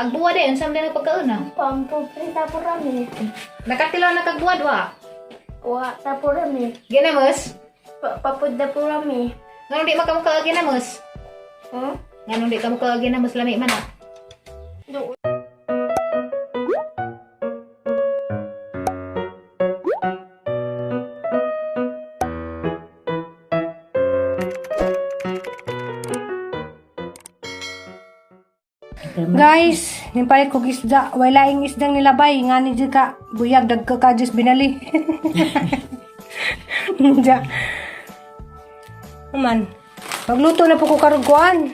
Agbuwa din, saan din nagpagkauna? Pampupita po rami. Nakatilaw na kagbuwa, dwa. Wata po rami. Ginamos? Papuda po rami. Nga di makamuka ginamos? Nga di ka muka ginamos, lami man ah. Guys, nimpalit kog isda. Walaing isdang nilabay. Nga ni ka buyag dagka ka just binali. Diya. Naman. Magluto na po ko karugkuan.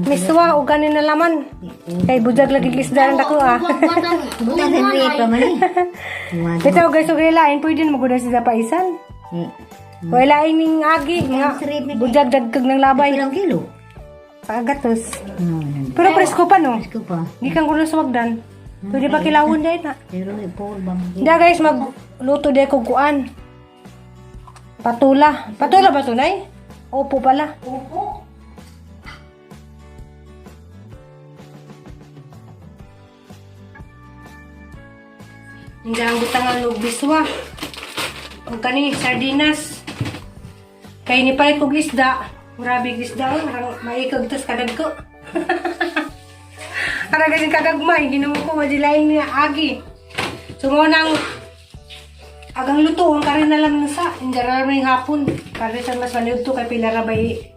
Miswa o ganin na laman. Kay bujag lagi isda ng dako ah. Bukan sendiri pa man eh. Bitaw guys, og lain pwede na maguda sila paisan. Walaing ning agi. Nga bujag dagkag ng labay. Ilang kilo? Pagatos. Pero presko pa no? Presko pa. Gikan ko na sa magdan. Pwede pa kilawon dahil na. Pero may Paul bang? Hindi guys, magluto dahil kong kuan. Patula. Patula ba ito, Nay? Opo pala. Opo. Hindi ang butangan ng biswa. Ang kani, sardinas. Kaya ni palit kong isda. Murabig isda. Maikag tas kadag ko. Karag din kadagmay. Ginawa ko madilayin niya agi. So mo nang agang luto ang karin na lang sa indara ring hapon. Kare sa mas maliw to kay pila ra bay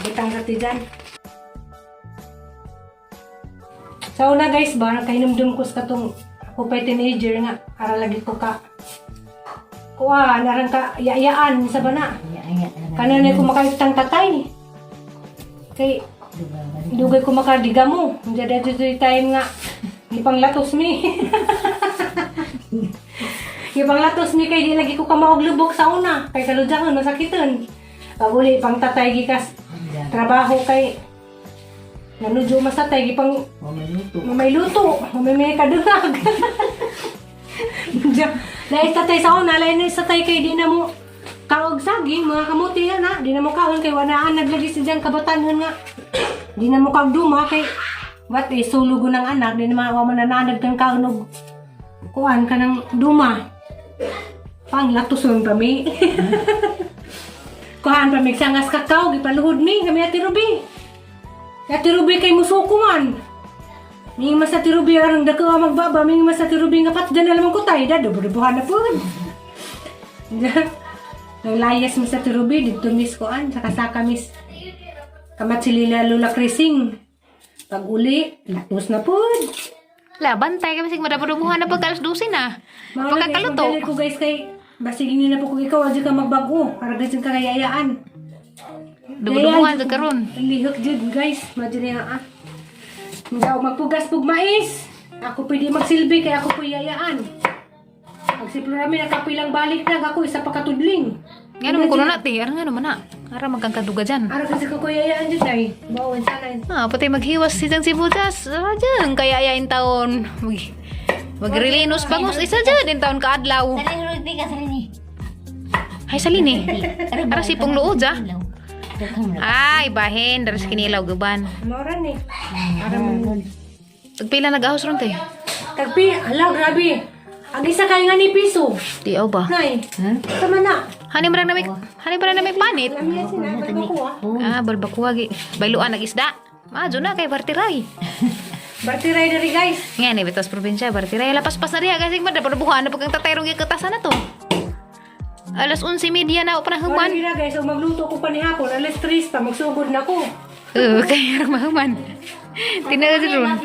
bitang sa tijan. So una guys, ba nakahinumdum ko sa katong ako pa teenager nga ara lagi ko ka kuha narang ka yayaan sa bana. Kanan ko makaitang tatay. Kay dugay ko makadiga mo. Jadi dito time nga ipanglatos mi. Ipanglatos mi kay di lagi ko kamaog lubok sa una. Kay kaludangan masakiton. Pag uli pang tatay gikas trabaho kay nanudyo masatay gipang may luto. May kadungag. Lain tatay sa una, lain sa tatay kay di na mo kaog saging, mga kamuti na, di na mo kaon kay wanaan naglagi si diyang kabatanon nga. Di na mo kaog duma kay wat sulugo ng anak, di na manananag kang kaunog kuan ka ng duma. Pang latuson pa mi. Kuhan pa mi sangas kakao, gipaluhod mi, kami Ate Ruby. Ate Ruby kay musuko man. Mingi mas Ate Ruby arang dako magbaba, mingi mas Ate Ruby nga pat dyan alam ko tayo, dobo-dobohan na po. Naglayas mi sa Ate Ruby, dito mis koan, saka mis kamat silila Lula Crising. Pag uli, latos na po. La, bantay kami sig madabudubuhan na pagka alas 12 na. Pagkakaluto. Magdali ko guys kay basigin na po kung ikaw, adyo ka magbago, para ganyan ka kayayaan. Dubudubuhan sa karon. Lihok dyan guys, madyo na ah. Hindi ako magpugas-pug mais. Ako pwede magsilbi kaya ako po yayaan. Magsiplo namin, nakapilang balik na ako, isa pa katudling. Nga naman kuno natin, ara nga naman na. Ara magkangkaduga dyan. Ara kasi ko yayaan dyan ay. Bawan sana. Ah, pati maghiwas si Jang Sibutas. Ah, dyan, kaya yain taon. Magrelinos bangus, isa dyan, din taon kaadlaw. Saling rugby ka salini. Ay, salini. Ara sipong luod, ah. Ay, bahin, daras kinilaw, gaban. Mauran eh. Tagpila nag-ahos ron, te. Tagpi, ala, grabe. Ang isa kayo nga ni piso. Di aw ba? Nay, tama na. Hani ba na may panit? Alam niya sinabi ko ah. Ah, balbakuha, bayluan nag-isda. Madyo na kay Bartiray. Bartiray na rin guys. Nga ni Bitas Probinsya, Bartiray. Lapas-pas na rin, kasi madapadubuhan na pagkang tatayrong ikatasan na to. Alas 11:30 na ako pa Wala nahuman. na guys, so magluto ko pa ni hapon. Alas 3 pa, magsugod na ko. Kaya mahuman. Tinagal ron.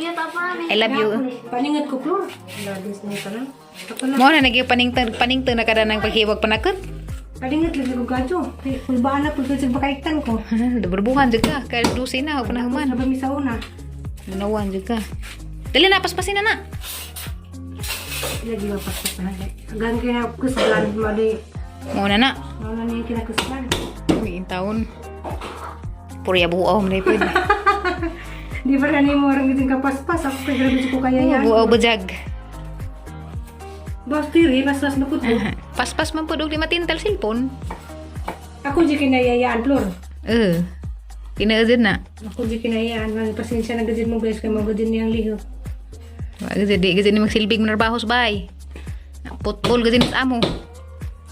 I love you. Paningat ko, Flor. Labis na ito lang. Mo na naging paningtang na kada ng paghiwag panakot. Paningat lang ko gadyo. Kulbaan na po kasi bakaitan ko. Dabarbuhan juga kay dusi na ako pa nahuman. Sabi mi sa una. Nanawan juga. Dali na paspasin na na. Lagi ba paspasan. Hanggang kinakusgan mali. Mo na na. Wala na yung kinakusgan. Uy, taon. Purya buaw mo na ipod. Di ba na mo orang iting kapaspas. Ako pagkarabi ko kaya yan. Buaw bajag. Bas tiri, bas-bas nakot mo. Paspas man po di matintal silpon. Ako di kinayayaan, Flor. Tinaadyan na. Ako di kinayaan. Pasensya na gadin mo guys. Kaya mga gadin niyang liho. Di kasi ni magsilbig manarbaho sa bahay. Putbol kasi ni amo.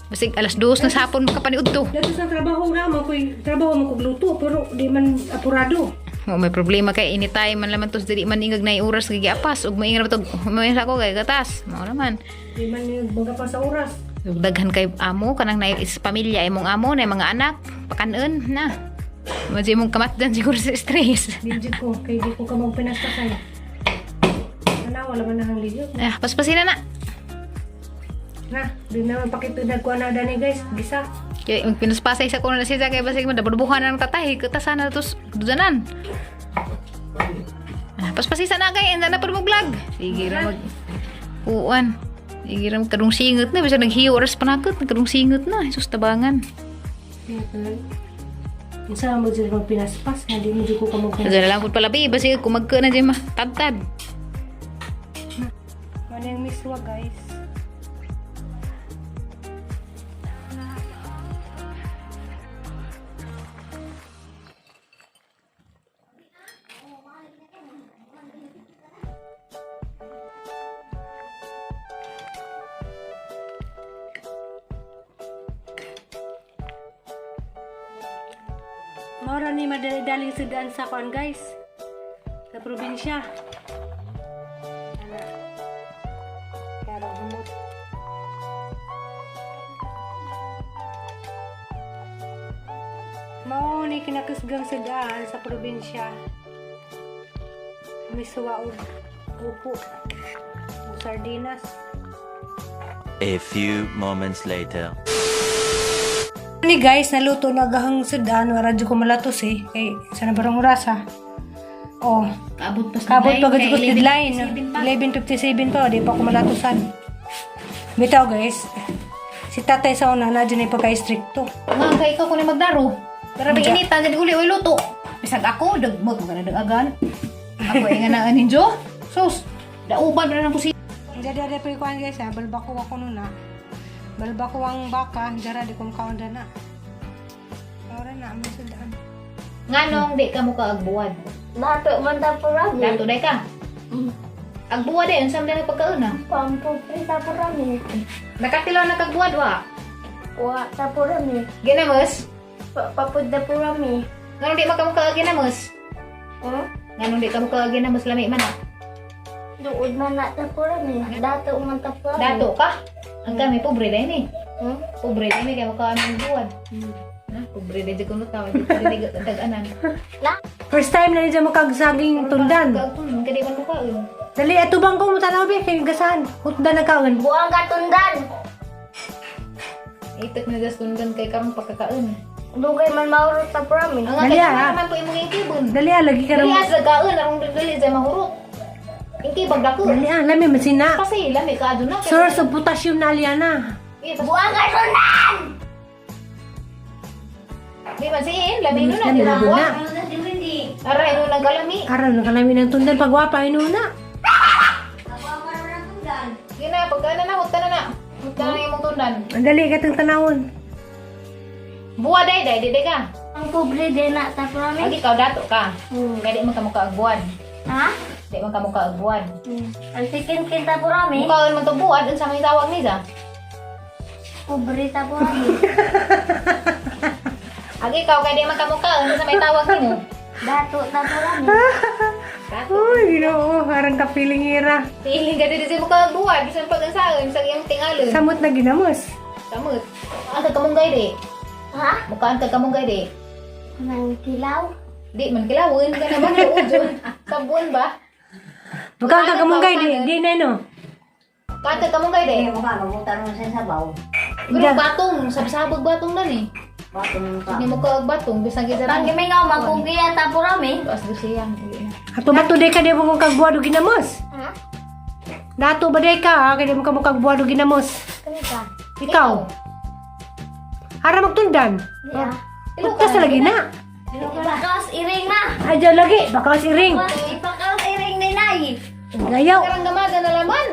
Basig alas 2 na sa hapon makapaniud to. Dito sa trabaho naman ko, trabaho mo kog luto pero di man apurado. May problema kay anytime man laman to dili man ingag na oras kay giapas ug maingon to may sa ko kay gatas. Mao naman. Di man yung baga pa sa oras. Ug daghan kay amo kanang na is pamilya imong amo na mga anak pakanon na. Madyo mong kamatdan siguro sa stress. Di ko, kay di ko ka magpinastasay. Ano, wala man nang liho. Ah, paspasin na. Na, di naman pakitudad ko na dani guys. Gisa. Kaya pinaspasay sa kuno na siya kay basig mo dabubuhan na ng tatay katasan na tos dudanan. Ah, paspasisa na kay enda na pud mo vlog. Sige ra mag uwan. Sige ra kadung singot na bisag naghiyo oras panakot kadung singot na sus tabangan. Isa mo dyan magpinaspas. Hindi mo dyan ko ka magpinaspas. Kada lang pud palabi basig kumagka na diyan matagtad. Ano yung miswa guys? Maura ni madali-daling sedaan sa kuan guys. Sa probinsya. Kaya humot. Mao ni kinakasgang sedaan sa probinsya. Miswa og upo. Og sardinas. A few moments later. Ni guys, naluto na gahang sedaan, wala dyan ko malatos eh. Kay, sana barang orasa. Oh, Kabot pa kabot pa gadyo ko deadline. 11:57 pa, di pa ako malatosan. Bitaw guys, si tatay sa una na dyan ay pagka-stricto. Nga kay ikaw ko na magdaro. Pero may initan dili uli oy luto. Bisag ako dagmot mo kana dagagan. Ako ay nga na ninjo. Sus, dauban na nang pusi. Hindi ada pa ikuan guys ha, balbako ako nun na. Balbako ang baka, jara di kong kaunda na. Ora na, may sedaan. Nganong di ka mo kaagbuwad? Dato man ta po rami. Dato day ka. Agbuwad ay unsam na pagkaon na. Pampupita po rami. Nakatilaw na kagbuwad wa. Wa ta po rami. Ginamos. Papudda po rami. Nganong di makamuka ginamos? Nganong di ka mo ginamos lami man. Duod man na ta po rami. Dato man ta po rami. Dato ka. Ang kami pobre din eh. Hmm? Pobre din kay makaon ng buwad. Ha, pobre din jud kuno tawo. Di dag-anan. First time na niya makagsaging tundan. Kagkun kadi man mukaon. Dali, ato bang ko mutanaw be, kay gasan. Hutdan na kaon. Buang katundan. Itek na gas kundan kay karong pagkakaon. Dugay man maurot ta po rami. Ang Dali, kay ah. naman po imong ingkibon. Dali, lagi ka Dali rin. as gaon arong dili sa mahurot. Ingkibag dako. Dali, lami masina. Kasi lami ka aduna kay. Source of potassium na aliana. Buang katundan. Di man siin lami no na Lami na dinawa. duna. Aray no nagkalami. Aral na kalami ng tundan, pagwapa, inuna. Gina pagkana na hutan na. Hutan na imong tundan. Ang dali ka itong tanawon. Buwa day di ka. Ang pobre din na ta po rami. Agi ka dato ka. Kaya di man ka mukaagbuan. Ha? Di man ka mukaagbuan. Ang sikin kita po rami. Mukaon man to buwan unsa may tawag ni sa? Pobre ta po rami. Agi ka kay di man ka mukaon unsa may tawag nimo? Dato ta po rami. Dato. Uy, ginoo, harang kapiling ira. Piling ka dito sa mukaagbuan bisan pag ansaon sa iyang tingalon. Samot na ginamos. Samot. Ang kamunggay di. Ha? Mukaan ka kamunggay di. Nang kilaw. Di man kilawon ka na ba ujon. Sabon ba? Bukang kagamunggay, di na no. Kaan ka kamunggay di. Mukha, mamutan mo sa sabaw. Pero batong, sabsabog batong na ni. Bato mo ka. Hindi mo kaagbatong bisan kita Ang gimingaw magkugiya ta po rami. Tuas siya. Ato ba to day ka di mo kong kagbuado ginamos? Ha? Dato ba day ka, ha? Kaya di mo ka mong kagbuado ginamos? Kanita. Ikaw. Hara magtundan. Yeah. Pagkas na lagi na. Ipakas iring na. Adyo lagi, baka siring. Ipakas iring ni Nay. Gayaw. Karang gamaga na laman.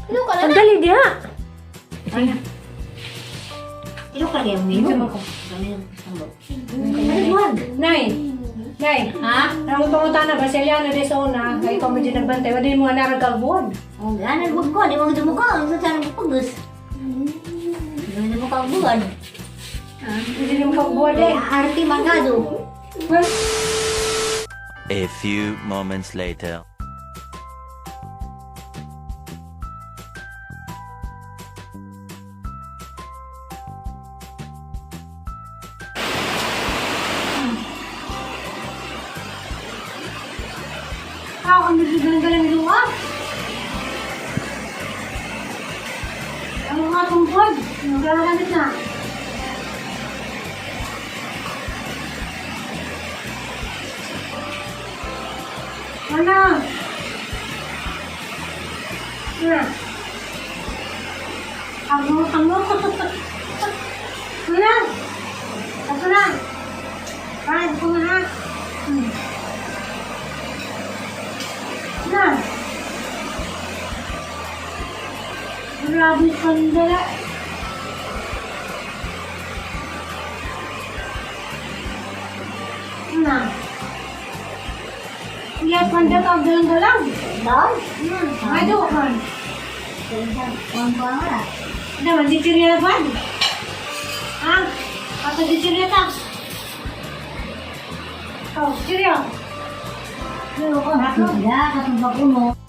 Ilo ka na Ang na. dali diha. Ilo ka rin, Ito mino. mo ko. Ganyan, sambo. Nay, Nay, Ha? nangunta na ba siya na di sa una, kaya ikaw medyo nagbantay, wala mo na nagkalbuan. Oh, gana mo ko, di mo mo ko, sa sana mo pagus. Di mo ka buwan. Hindi mo kalbuan eh. Arti magado. A few moments later. Ang galing-galing ni Luwa. Ang mga tungkod, naglalamit na. Ano? Ano? Ano? Ano? Ako na. Kahit ko na. Nah, grabe pandala. Nah, lihat pandala kau dalam-dalam. Daw? Ayo kan. Ang pangalan. Ada mandi ceria apa? Ah, apa di ceria tak? Kau ceria. Pero ko, katong bakuno.